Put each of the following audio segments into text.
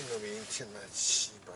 이놈의 인티나 씨발.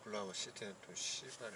오클라호마 시티는 또 씨발.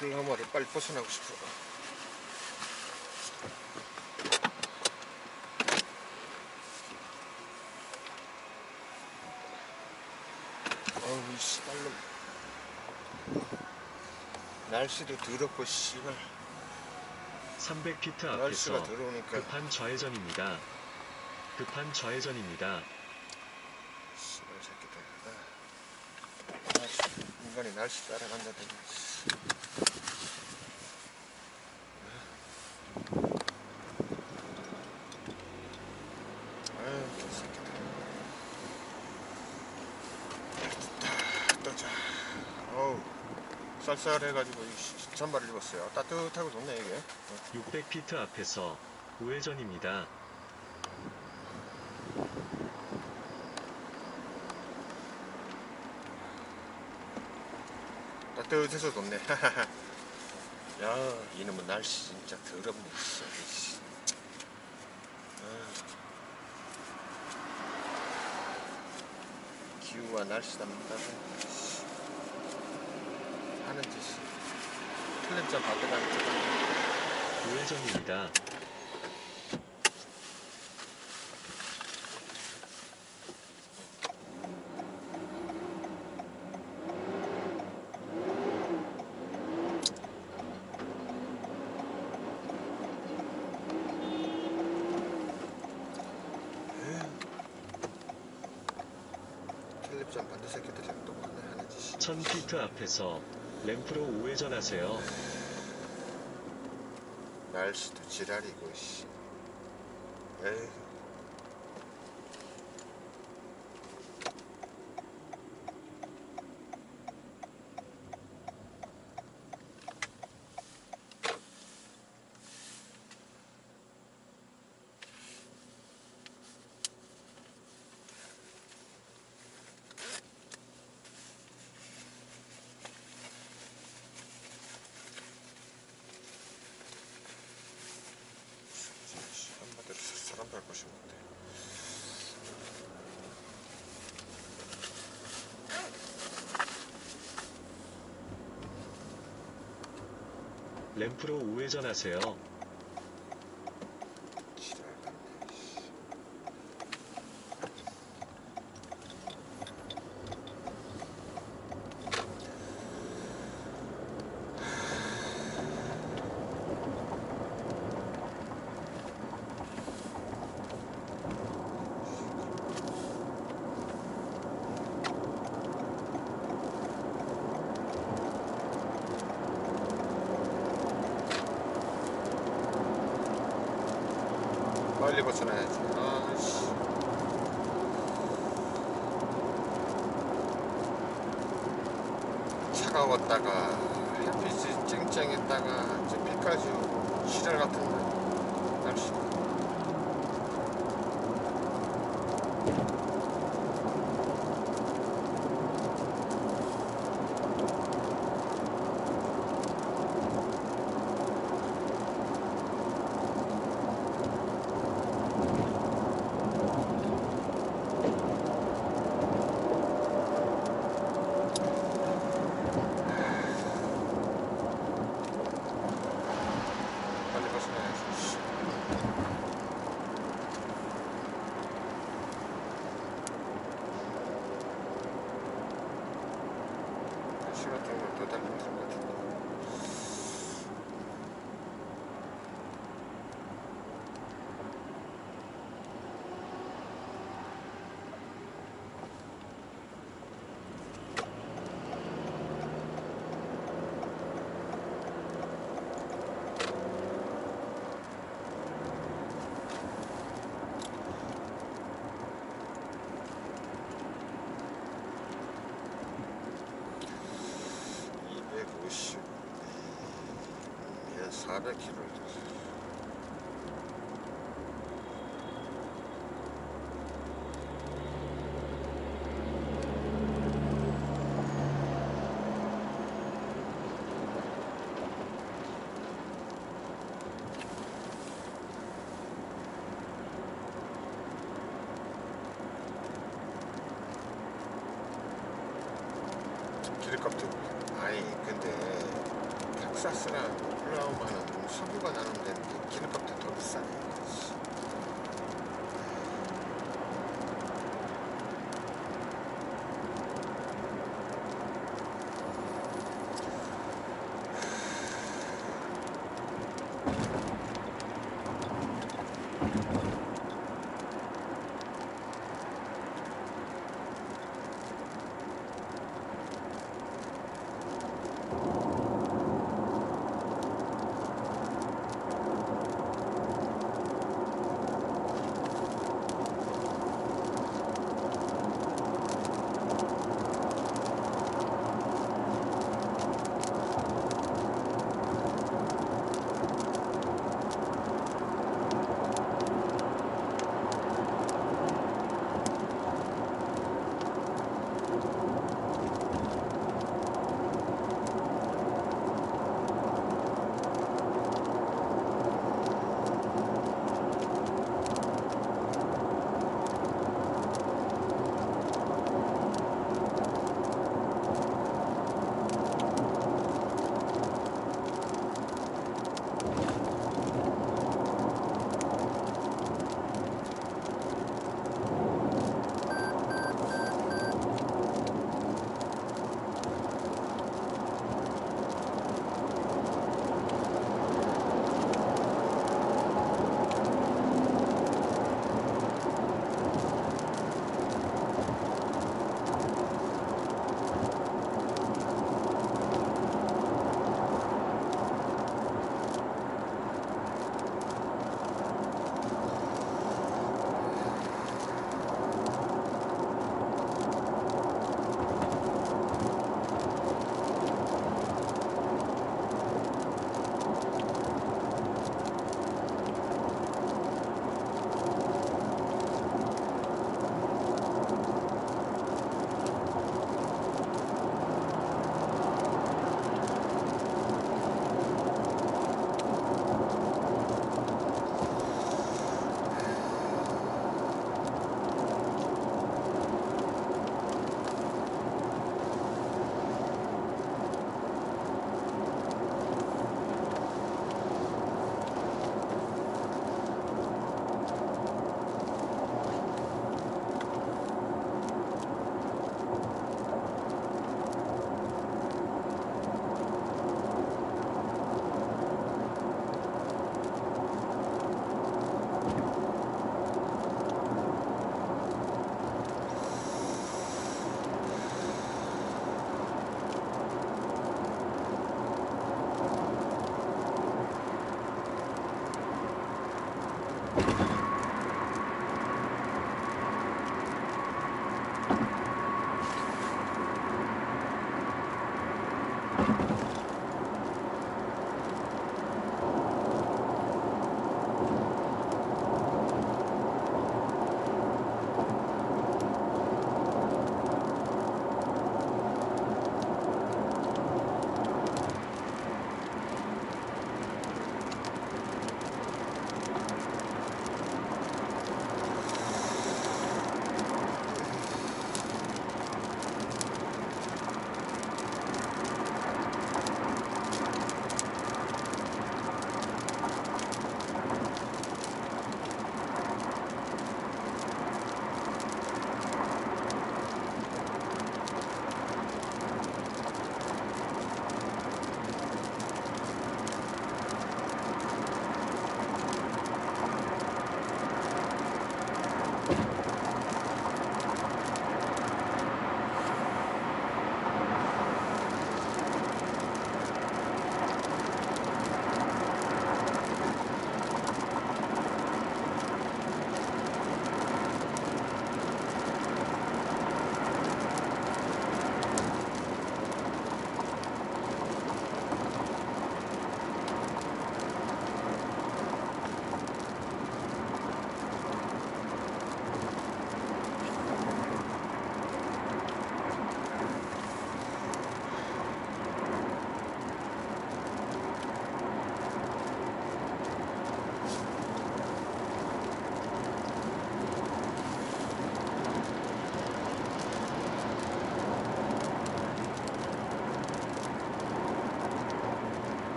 오클라호마를 빨리 벗어나고 싶어. 어우 씨발놈. 날씨도 더럽고 씨발. 300피트 날씨가 앞에서 더러우니까. 급한 좌회전입니다. 급한 좌회전입니다. 씨발 새끼들. 인간이 날씨 따라간다더니. 아유 개새끼들. 떠자. 어우 쌀쌀해가지고 잠바를 입었어요. 따뜻하고 좋네 이게. 600피트 앞에서 우회전입니다. 따뜻해서 좋네. 야 이놈은 날씨 진짜 더럽네. 기후와 날씨 담는다고 하는 짓이 틀린 점 받으라는 짓. 우회전입니다. 1000피트 앞에서 램프로 우회전하세요. 날씨도 지랄이고 씨. 에이. 한마디로 사람 밟고 싶은데. 램프로 우회전하세요. 빨리 벗어나야지. 아씨. 차가웠다가 햇빛이 쨍쨍했다가 이제 비까지 오고 시절 같은 날씨. 빨리 벗어나야지. 씨. 시 같은 걸더 달리면 될 것 같은데. 얘 400km. 기름값도 아니 근데 텍사스랑 오클라호마는 석유가 나는데 기름값도 더 비싸네.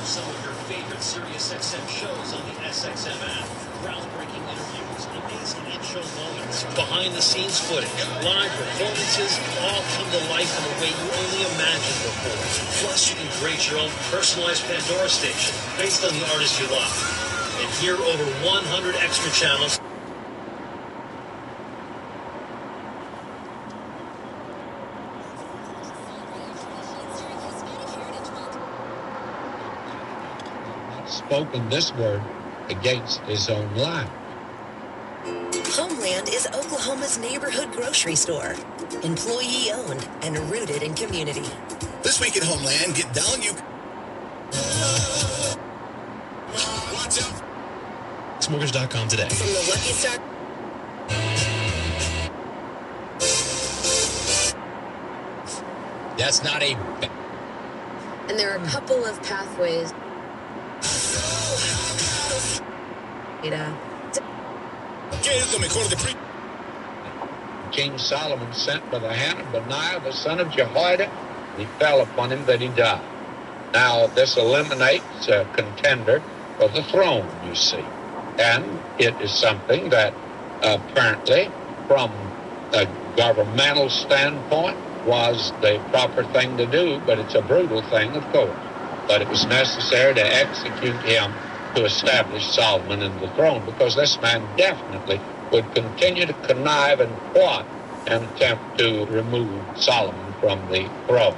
some of your favorite SiriusXM shows on the SXM app. Groundbreaking interviews, amazing in-show moments, behind-the-scenes footage, live performances, all come to life in a way you only imagined before. Plus, you can create your own personalized Pandora station based on the artists you love. And hear over 100 extra channels. Spoken this word against his own life. Homeland is Oklahoma's neighborhood grocery store. Employee-owned and rooted in community. This week at Homeland, get down you... Watch out. Smorgage.com today. From the Lucky Star... That's not a... And there are a couple of pathways. King Solomon sent by the hand of Benaiah, the son of Jehoiada, and he fell upon him that he died. Now, this eliminates a contender for the throne, you see. And it is something that apparently, from a governmental standpoint, was the proper thing to do, but it's a brutal thing, of course. But it was necessary to execute him to establish Solomon in the throne, because this man definitely would continue to connive and plot and attempt to remove Solomon from the throne.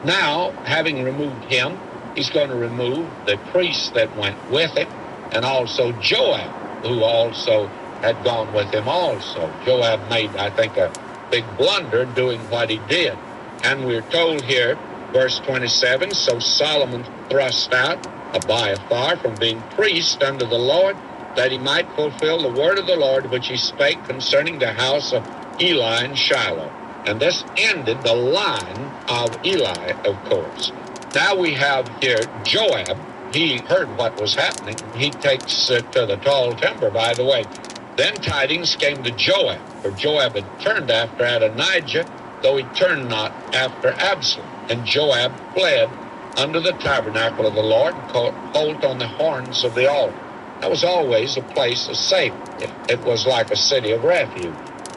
Now, having removed him, he's going to remove the priests that went with him, and also Joab, who also had gone with him also. Joab made, I think, a big blunder doing what he did. And we're told here, verse 27, so Solomon thrust out Abiathar from being priest unto the Lord, that he might fulfill the word of the Lord which he spake concerning the house of Eli and Shiloh. And this ended the line of Eli, of course. Now we have here Joab. He heard what was happening. He takes it to the tall timber, by the way. Then tidings came to Joab, for Joab had turned after Adonijah, though he turned not after Absalom. And Joab fled under the tabernacle of the Lord, and caught hold on the horns of the altar. That was always a place of safety. It was like a city of refuge.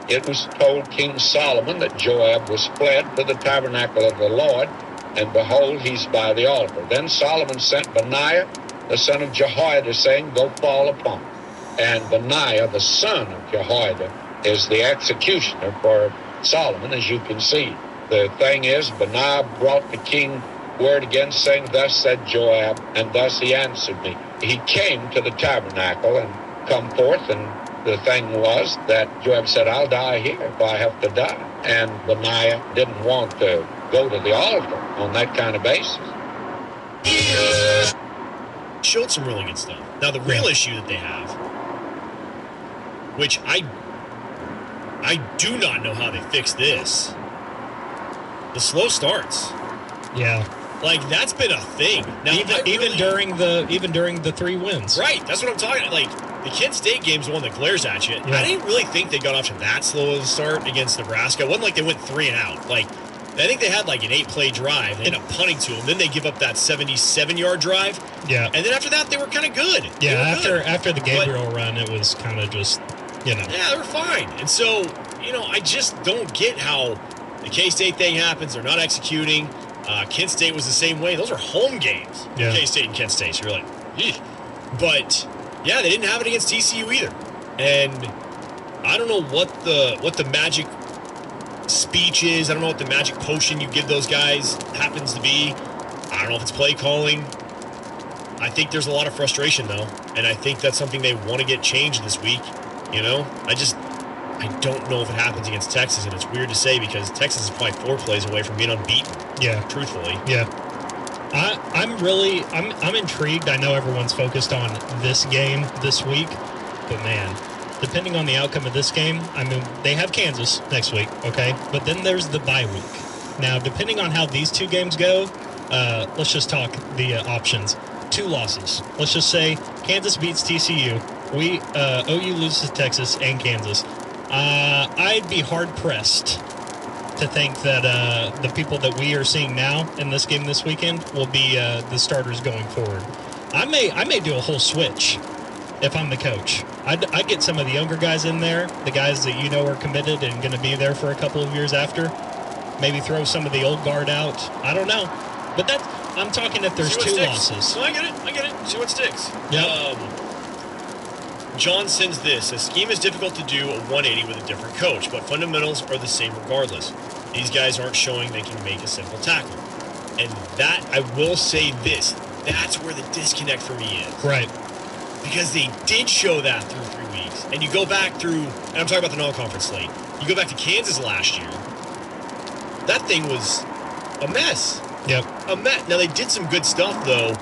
It was told King Solomon that Joab was fled to the tabernacle of the Lord, and behold, he's by the altar. Then Solomon sent Benaiah, the son of Jehoiada, saying, go fall upon him. And Benaiah, the son of Jehoiada, is the executioner for Solomon, as you can see. The thing is, Benaiah brought the king word again, saying, thus said Joab, and thus he answered me. He came to the tabernacle and come forth, and the thing was that Joab said, I'll die here if I have to die. And Benaiah didn't want to go to the altar on that kind of basis. Showed some really good stuff. Now, the real issue that they have, which I do not know how they fix this, the slow starts. Yeah. Like, that's been a thing. Now, even during the 3 wins. Right, that's what I'm talking about. Like, the Kent State game's the one that glares at you. Yeah. I didn't really think they got off to that slow of a start against Nebraska. It wasn't like they went 3 and out. Like, I think they had like an 8-play drive. They ended up punting to them. Then they give up that 77-yard drive. Yeah. And then after that, they were kind of good. Yeah, after the Gabriel run, it was kind of just, Yeah, they were fine. And so, I just don't get how the K-State thing happens. They're not executing. Kent State was the same way. Those are home games. Yeah. K-State and Kent State. So you're like, eesh. But yeah, they didn't have it against TCU either. And I don't know what the magic speech is. I don't know what the magic potion you give those guys happens to be. I don't know if it's play calling. I think there's a lot of frustration though, and I think that's something they want to get changed this week. I don't know if it happens against Texas, and it's weird to say because Texas is probably 4 plays away from being unbeaten. Yeah. Truthfully. Yeah. I'm intrigued. I know everyone's focused on this game this week, but man, depending on the outcome of this game, I mean, they have Kansas next week, okay? But then there's the bye week. Now, depending on how these 2 games go, let's just talk the options. 2 losses. Let's just say Kansas beats TCU. OU loses to Texas and Kansas. I'd be hard-pressed to think that the people that we are seeing now in this game this weekend will be the starters going forward. I may do a whole switch if I'm the coach. I'd get some of the younger guys in there, the guys that you know are committed and going to be there for a couple of years after. Maybe throw some of the old guard out. I don't know. But I'm talking if there's two losses. No, I get it. See what sticks. Yep. John sends this. A scheme is difficult to do a 180 with a different coach, but fundamentals are the same regardless. These guys aren't showing they can make a simple tackle. And that, I will say this, that's where the disconnect for me is. Right. Because they did show that through 3 weeks. And you go back through, and I'm talking about the non-conference slate, you go back to Kansas last year, that thing was a mess. Yep. A mess. Now, they did some good stuff, though,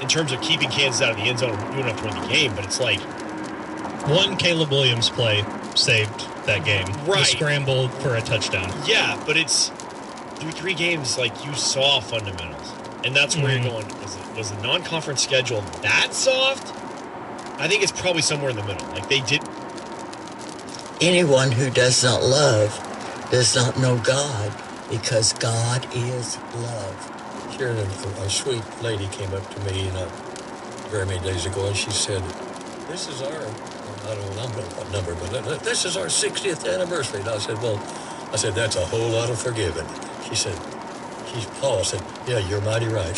in terms of keeping Kansas out of the end zone and doing enough to win the game, but it's like... One Caleb Williams play saved that game. Right. The scramble for a touchdown. Yeah, but it's through 3 games, like, you saw fundamentals. And that's where you're going, was the non-conference schedule that soft? I think it's probably somewhere in the middle. Like, they did... Anyone who does not love does not know God, because God is love. Sharon, a sweet lady came up to me not very many days ago, and she said, this is our, I don't know what number, but this is our 60th anniversary. And I said, that's a whole lot of forgiving. She said, I said, yeah, you're mighty right.